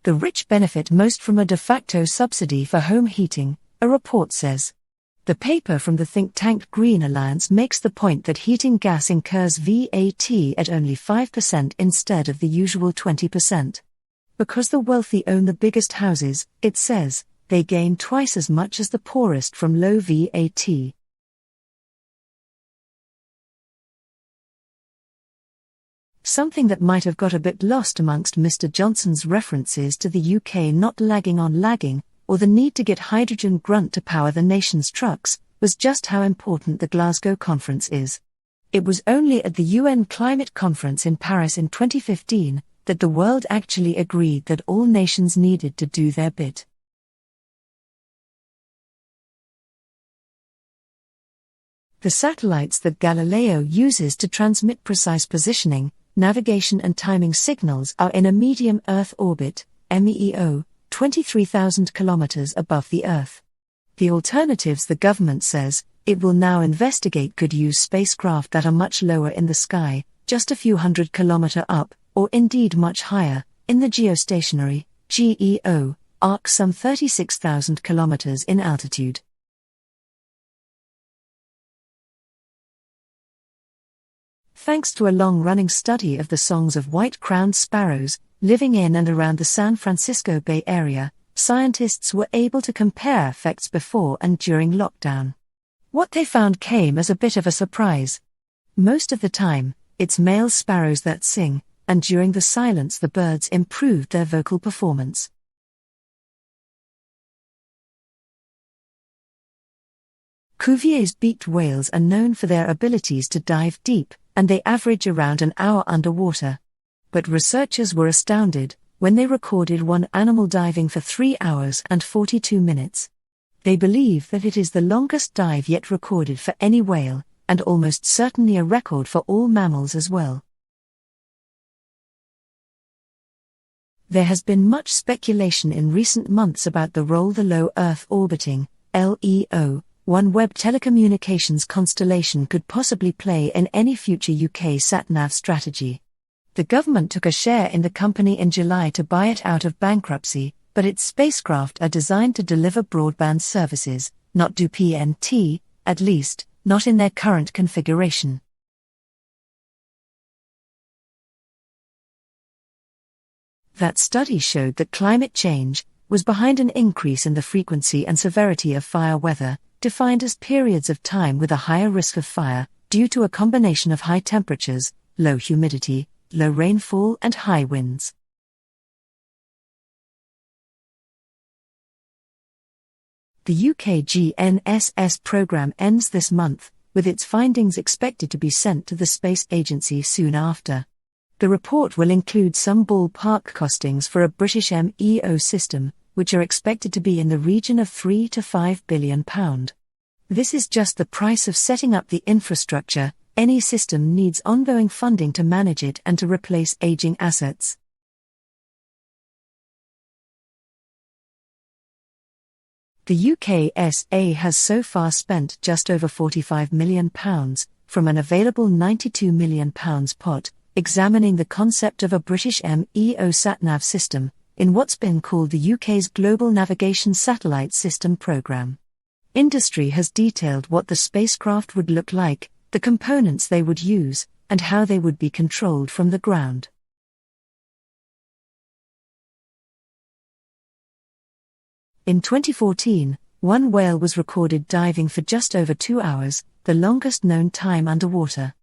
The rich benefit most from a de facto subsidy for home heating, a report says. The paper from the think tank Green Alliance makes the point that heating gas incurs VAT at only 5% instead of the usual 20%. Because the wealthy own the biggest houses, it says, they gain twice as much as the poorest from low VAT. Something that might have got a bit lost amongst Mr. Johnson's references to the UK not lagging on lagging, or the need to get hydrogen grunt to power the nation's trucks, was just how important the Glasgow conference is. It was only at the UN Climate Conference in Paris in 2015 that the world actually agreed that all nations needed to do their bit. The satellites that Galileo uses to transmit precise positioning, navigation and timing signals are in a medium Earth orbit, MEO, 23,000 kilometers above the Earth. The alternatives, the government says, it will now investigate, could use spacecraft that are much lower in the sky, just a few hundred kilometers up, or indeed much higher, in the geostationary, GEO, arc some 36,000 kilometers in altitude. Thanks to a long-running study of the songs of white-crowned sparrows, living in and around the San Francisco Bay Area, scientists were able to compare effects before and during lockdown. What they found came as a bit of a surprise. Most of the time, it's male sparrows that sing, and during the silence the birds improved their vocal performance. Cuvier's beaked whales are known for their abilities to dive deep, and they average around an hour underwater. But researchers were astounded when they recorded one animal diving for 3 hours and 42 minutes. They believe that it is the longest dive yet recorded for any whale, and almost certainly a record for all mammals as well. There has been much speculation in recent months about the role the low Earth orbiting, LEO, OneWeb telecommunications constellation could possibly play in any future UK sat-nav strategy. The government took a share in the company in July to buy it out of bankruptcy, but its spacecraft are designed to deliver broadband services, not do PNT, at least, not in their current configuration. That study showed that climate change was behind an increase in the frequency and severity of fire weather, defined as periods of time with a higher risk of fire, due to a combination of high temperatures, low humidity, low rainfall and high winds. The UK GNSS programme ends this month, with its findings expected to be sent to the Space Agency soon after. The report will include some ballpark costings for a British MEO system, which are expected to be in the region of £3 to £5 billion. This is just the price of setting up the infrastructure. Any system needs ongoing funding to manage it and to replace aging assets. The UKSA has so far spent just over £45 million, from an available £92 million pot, examining the concept of a British MEO sat-nav system, in what's been called the UK's Global Navigation Satellite System Programme. Industry has detailed what the spacecraft would look like, the components they would use, and how they would be controlled from the ground. In 2014, one whale was recorded diving for just over 2 hours, the longest known time underwater.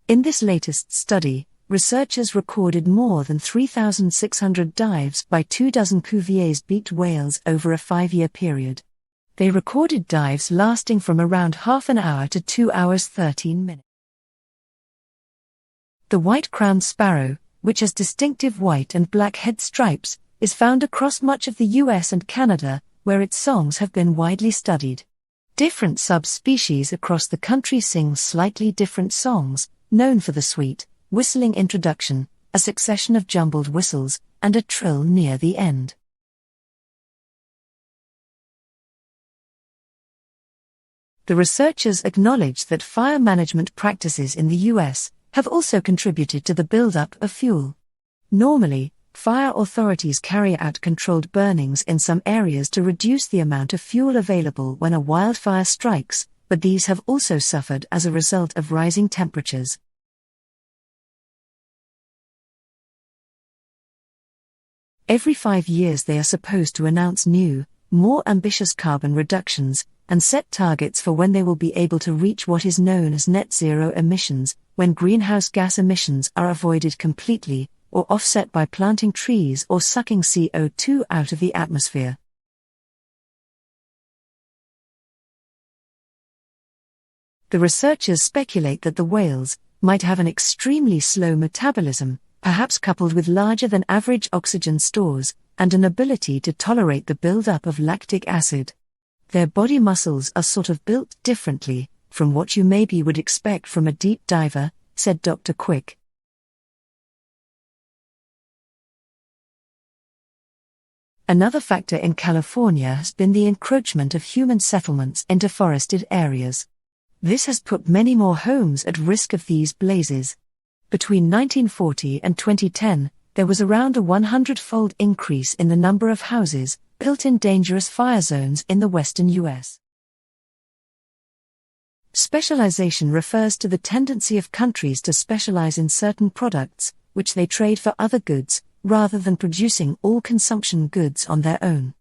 In this latest study, researchers recorded more than 3,600 dives by 24 Cuvier's beaked whales over a 5-year period. They recorded dives lasting from around half an hour to 2 hours 13 minutes. The white-crowned sparrow, which has distinctive white and black head stripes, is found across much of the US and Canada, where its songs have been widely studied. Different subspecies across the country sing slightly different songs, known for the sweet, whistling introduction, a succession of jumbled whistles, and a trill near the end. The researchers acknowledged that fire management practices in the US have also contributed to the buildup of fuel. Normally, Fire authorities carry out controlled burnings in some areas to reduce the amount of fuel available when a wildfire strikes, but these have also suffered as a result of rising temperatures. Every 5 years they are supposed to announce new, more ambitious carbon reductions, and set targets for when they will be able to reach what is known as net zero emissions, when greenhouse gas emissions are avoided completely, or offset by planting trees or sucking CO2 out of the atmosphere. The researchers speculate that the whales might have an extremely slow metabolism, perhaps coupled with larger than average oxygen stores, and an ability to tolerate the buildup of lactic acid. Their body muscles are sort of built differently from what you maybe would expect from a deep diver, said Dr. Quick. Another factor in California has been the encroachment of human settlements into forested areas. This has put many more homes at risk of these blazes. Between 1940 and 2010, there was around a 100-fold increase in the number of houses built in dangerous fire zones in the western U.S. Specialization refers to the tendency of countries to specialize in certain products, which they trade for other goods, rather than producing all consumption goods on their own.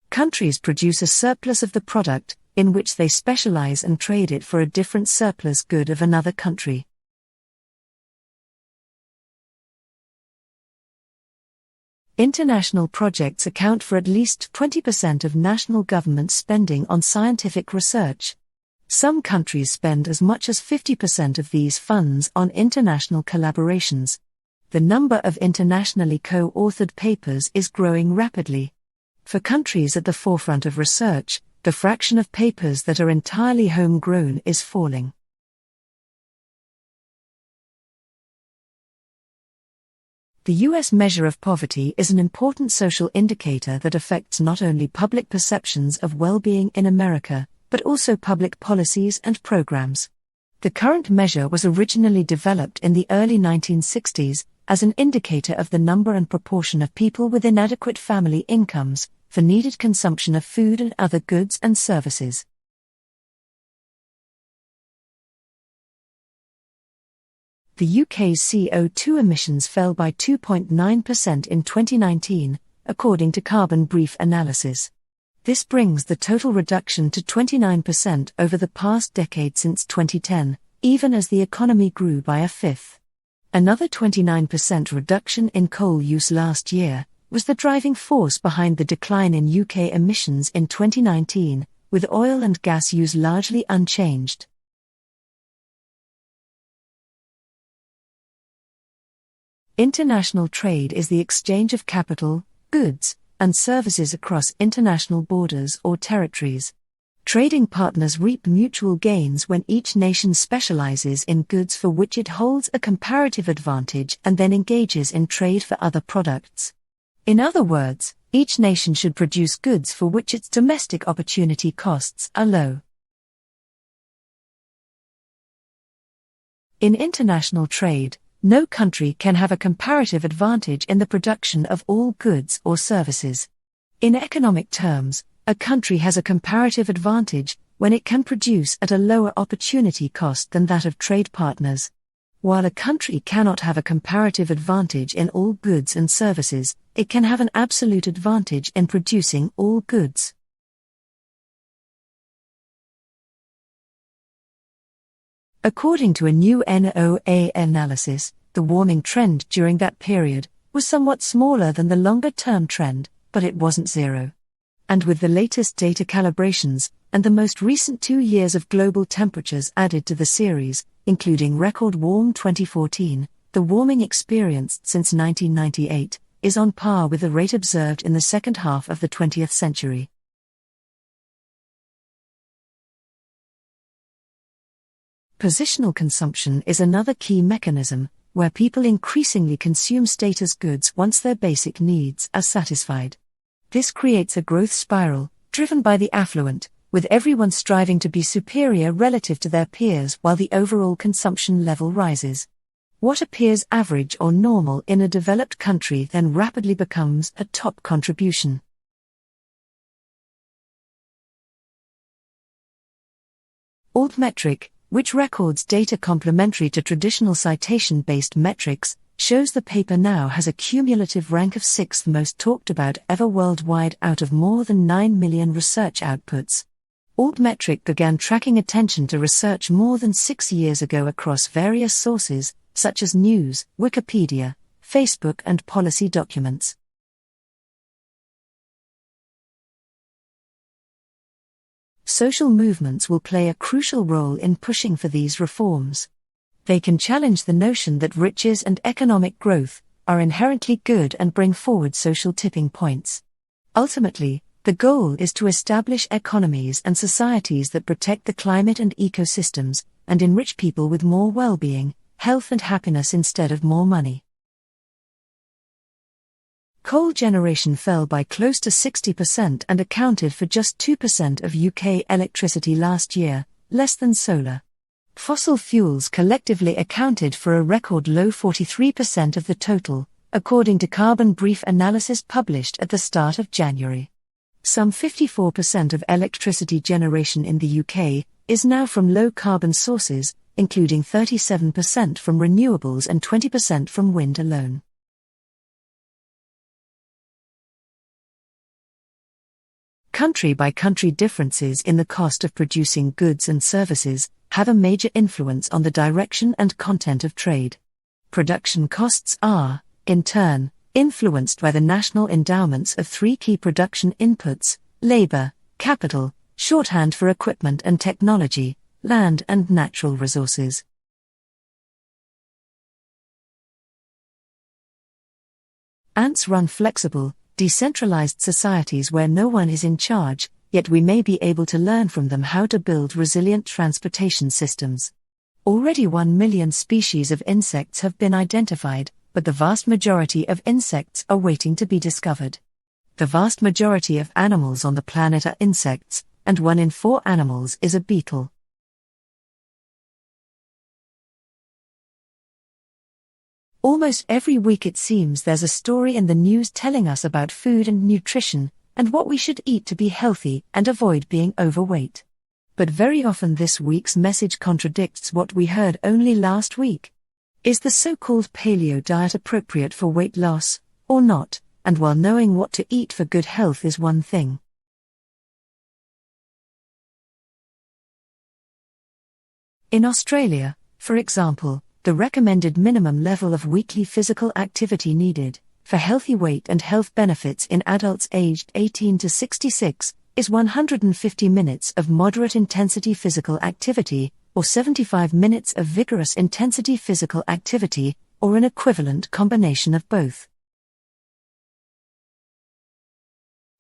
Countries produce a surplus of the product, in which they specialize and trade it for a different surplus good of another country. International projects account for at least 20% of national government spending on scientific research. Some countries spend as much as 50% of these funds on international collaborations. The number of internationally co-authored papers is growing rapidly. For countries at the forefront of research, the fraction of papers that are entirely homegrown is falling. The U.S. measure of poverty is an important social indicator that affects not only public perceptions of well-being in America, but also public policies and programs. The current measure was originally developed in the early 1960s as an indicator of the number and proportion of people with inadequate family incomes for needed consumption of food and other goods and services. The UK's CO2 emissions fell by 2.9% in 2019, according to Carbon Brief analysis. This brings the total reduction to 29% over the past decade since 2010, even as the economy grew by a fifth. Another 29% reduction in coal use last year was the driving force behind the decline in UK emissions in 2019, with oil and gas use largely unchanged. International trade is the exchange of capital, goods, and services across international borders or territories. Trading partners reap mutual gains when each nation specializes in goods for which it holds a comparative advantage and then engages in trade for other products. In other words, each nation should produce goods for which its domestic opportunity costs are low. In international trade, no country can have a comparative advantage in the production of all goods or services. In economic terms, a country has a comparative advantage when it can produce at a lower opportunity cost than that of trade partners. While a country cannot have a comparative advantage in all goods and services, it can have an absolute advantage in producing all goods. According to a new NOAA analysis, the warming trend during that period was somewhat smaller than the longer-term trend, but it wasn't zero. And with the latest data calibrations, and the most recent 2 years of global temperatures added to the series, including record warm 2014, the warming experienced since 1998 is on par with the rate observed in the second half of the 20th century. Positional consumption is another key mechanism, where people increasingly consume status goods once their basic needs are satisfied. This creates a growth spiral, driven by the affluent, with everyone striving to be superior relative to their peers while the overall consumption level rises. What appears average or normal in a developed country then rapidly becomes a top contribution. Altmetric, which records data complementary to traditional citation-based metrics, shows the paper now has a cumulative rank of 6th most talked about ever worldwide out of more than 9 million research outputs. Altmetric began tracking attention to research more than 6 years ago across various sources, such as news, Wikipedia, Facebook and policy documents. Social movements will play a crucial role in pushing for these reforms. They can challenge the notion that riches and economic growth are inherently good and bring forward social tipping points. Ultimately, the goal is to establish economies and societies that protect the climate and ecosystems, and enrich people with more well-being, health and happiness instead of more money. Coal generation fell by close to 60% and accounted for just 2% of UK electricity last year, less than solar. Fossil fuels collectively accounted for a record low 43% of the total, according to Carbon Brief analysis published at the start of January. Some 54% of electricity generation in the UK is now from low-carbon sources, including 37% from renewables and 20% from wind alone. Country-by-country differences in the cost of producing goods and services have a major influence on the direction and content of trade. Production costs are, in turn, influenced by the national endowments of 3 key production inputs: labor, capital, shorthand for equipment and technology, land and natural resources. Ants run flexible, decentralized societies where no one is in charge, yet we may be able to learn from them how to build resilient transportation systems. Already 1 million species of insects have been identified, but the vast majority of insects are waiting to be discovered. The vast majority of animals on the planet are insects, and 1 in 4 animals is a beetle. Almost every week it seems there's a story in the news telling us about food and nutrition, and what we should eat to be healthy and avoid being overweight. But very often this week's message contradicts what we heard only last week. Is the so-called paleo diet appropriate for weight loss, or not? And while knowing what to eat for good health is one thing. In Australia, for example, the recommended minimum level of weekly physical activity needed for healthy weight and health benefits in adults aged 18 to 66 is 150 minutes of moderate intensity physical activity, or 75 minutes of vigorous intensity physical activity, or an equivalent combination of both.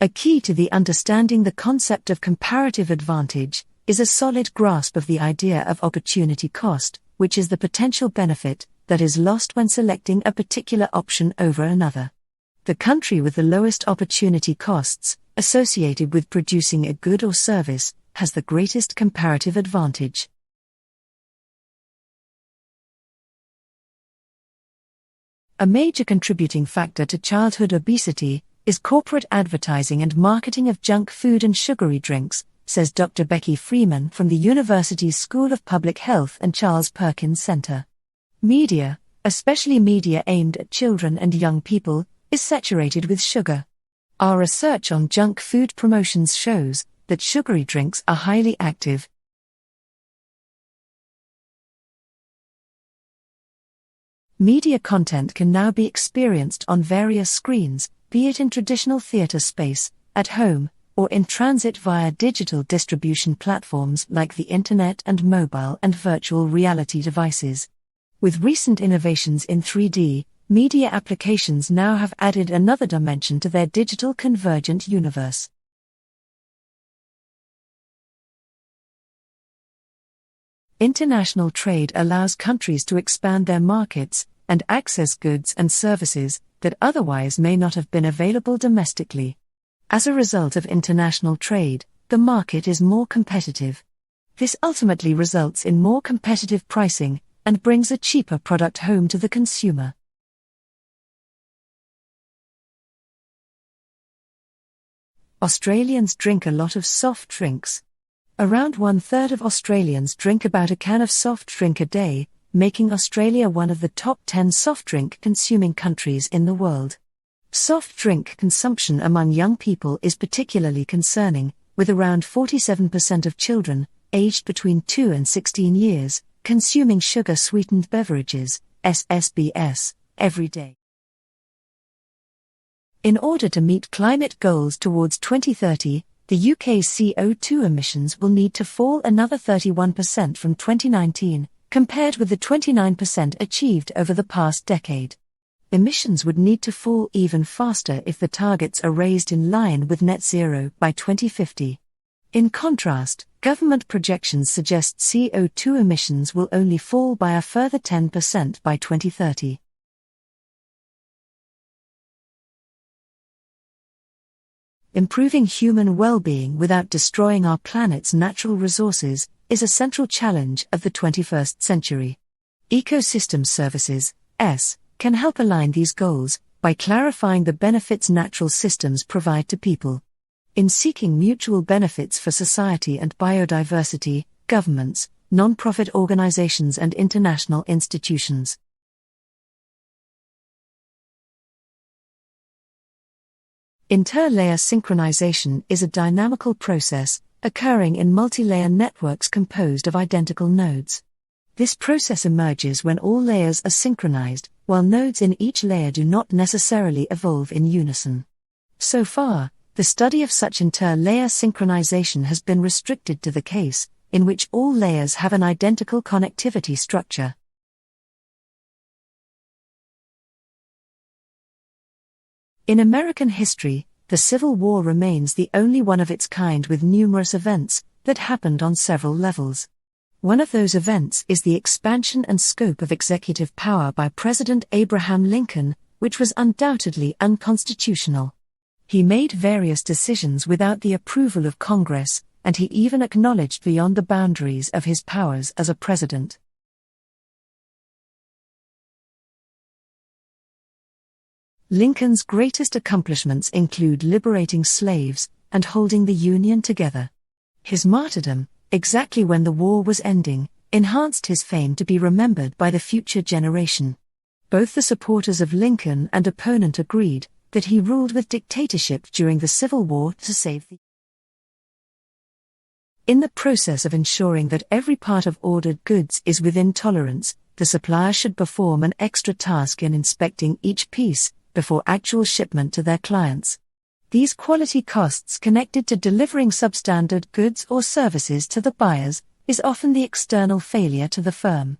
A key to the understanding the concept of comparative advantage is a solid grasp of the idea of opportunity cost, which is the potential benefit that is lost when selecting a particular option over another. The country with the lowest opportunity costs, associated with producing a good or service, has the greatest comparative advantage. A major contributing factor to childhood obesity is corporate advertising and marketing of junk food and sugary drinks, says Dr. Becky Freeman from the University's School of Public Health and Charles Perkins Center. Media, especially media aimed at children and young people, is saturated with sugar. Our research on junk food promotions shows that sugary drinks are highly active. Media content can now be experienced on various screens, be it in traditional theater space, at home, or in transit via digital distribution platforms like the internet and mobile and virtual reality devices. With recent innovations in 3D, media applications now have added another dimension to their digital convergent universe. International trade allows countries to expand their markets and access goods and services that otherwise may not have been available domestically. As a result of international trade, the market is more competitive. This ultimately results in more competitive pricing and brings a cheaper product home to the consumer. Australians drink a lot of soft drinks. Around 1/3 of Australians drink about a can of soft drink a day, making Australia one of the top 10 soft drink consuming countries in the world. Soft drink consumption among young people is particularly concerning, with around 47% of children, aged between 2 and 16 years, consuming sugar-sweetened beverages, SSBS, every day. In order to meet climate goals towards 2030, the UK's CO2 emissions will need to fall another 31% from 2019, compared with the 29% achieved over the past decade. Emissions would need to fall even faster if the targets are raised in line with net zero by 2050. In contrast, government projections suggest CO2 emissions will only fall by a further 10% by 2030. Improving human well-being without destroying our planet's natural resources is a central challenge of the 21st century. Ecosystem Services, can help align these goals by clarifying the benefits natural systems provide to people. In seeking mutual benefits for society and biodiversity, governments, non-profit organizations and international institutions. Interlayer synchronization is a dynamical process occurring in multi-layer networks composed of identical nodes. This process emerges when all layers are synchronized, while nodes in each layer do not necessarily evolve in unison. So far, the study of such inter-layer synchronization has been restricted to the case in which all layers have an identical connectivity structure. In American history, the Civil War remains the only one of its kind with numerous events that happened on several levels. One of those events is the expansion and scope of executive power by President Abraham Lincoln, which was undoubtedly unconstitutional. He made various decisions without the approval of Congress, and he even acknowledged beyond the boundaries of his powers as a president. Lincoln's greatest accomplishments include liberating slaves and holding the Union together. His martyrdom, exactly when the war was ending, enhanced his fame to be remembered by the future generation. Both the supporters of Lincoln and opponent agreed that he ruled with dictatorship during the Civil War to save the. In the process of ensuring that every part of ordered goods is within tolerance, the supplier should perform an extra task in inspecting each piece before actual shipment to their clients. These quality costs connected to delivering substandard goods or services to the buyers is often the external failure to the firm.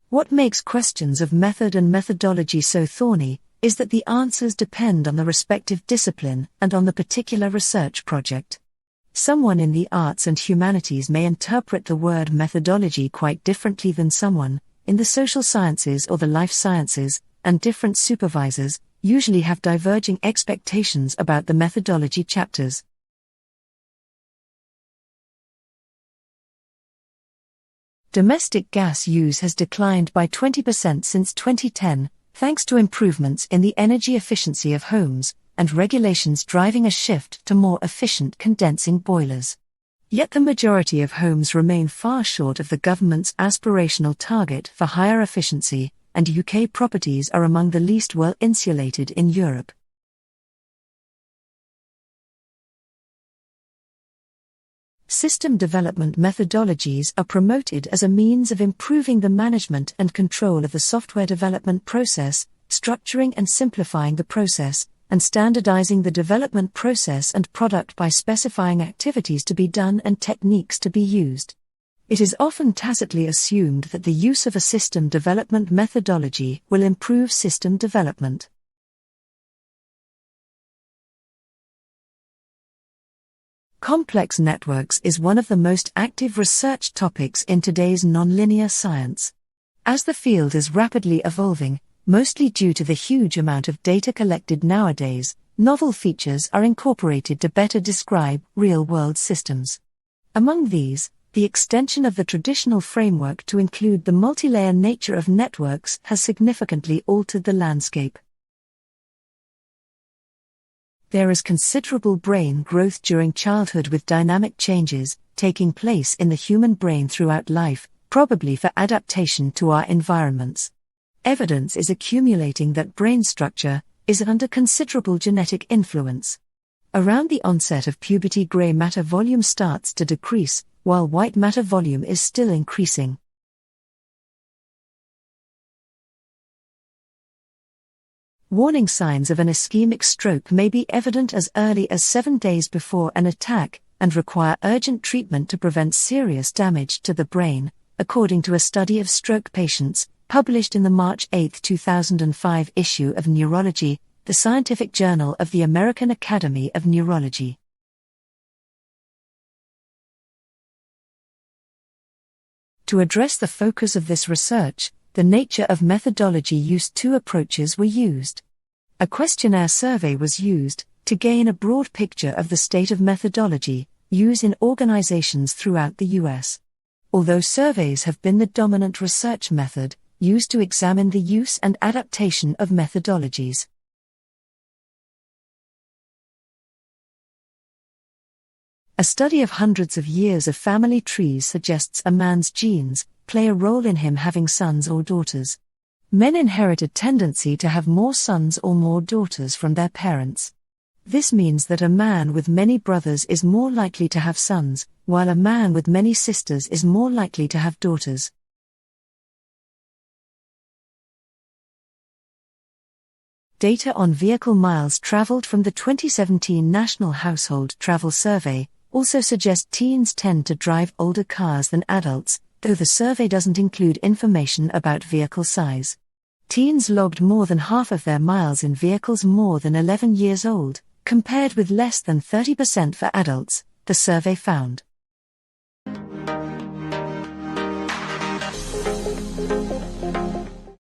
What makes questions of method and methodology so thorny is that the answers depend on the respective discipline and on the particular research project. Someone in the arts and humanities may interpret the word methodology quite differently than someone in the social sciences or the life sciences, and different supervisors usually have diverging expectations about the methodology chapters. Domestic gas use has declined by 20% since 2010, thanks to improvements in the energy efficiency of homes, and regulations driving a shift to more efficient condensing boilers. Yet the majority of homes remain far short of the government's aspirational target for higher efficiency, and UK properties are among the least well insulated in Europe. System development methodologies are promoted as a means of improving the management and control of the software development process, structuring and simplifying the process, and standardizing the development process and product by specifying activities to be done and techniques to be used. It is often tacitly assumed that the use of a system development methodology will improve system development. Complex networks is one of the most active research topics in today's nonlinear science. As the field is rapidly evolving, mostly due to the huge amount of data collected nowadays, novel features are incorporated to better describe real-world systems. Among these, the extension of the traditional framework to include the multi-layer nature of networks has significantly altered the landscape. There is considerable brain growth during childhood, with dynamic changes taking place in the human brain throughout life, probably for adaptation to our environments. Evidence is accumulating that brain structure is under considerable genetic influence. Around the onset of puberty, gray matter volume starts to decrease, while white matter volume is still increasing. Warning signs of an ischemic stroke may be evident as early as 7 days before an attack and require urgent treatment to prevent serious damage to the brain, according to a study of stroke patients, published in the March 8, 2005 issue of Neurology, the Scientific Journal of the American Academy of Neurology. To address the focus of this research, the nature of methodology used, 2 approaches were used. A questionnaire survey was used to gain a broad picture of the state of methodology used in organizations throughout the U.S. Although surveys have been the dominant research method used to examine the use and adaptation of methodologies. A study of hundreds of years of family trees suggests a man's genes play a role in him having sons or daughters. Men inherit a tendency to have more sons or more daughters from their parents. This means that a man with many brothers is more likely to have sons, while a man with many sisters is more likely to have daughters. Data on vehicle miles traveled from the 2017 National Household Travel Survey also suggest teens tend to drive older cars than adults, though the survey doesn't include information about vehicle size. Teens logged more than half of their miles in vehicles more than 11 years old, compared with less than 30% for adults, the survey found.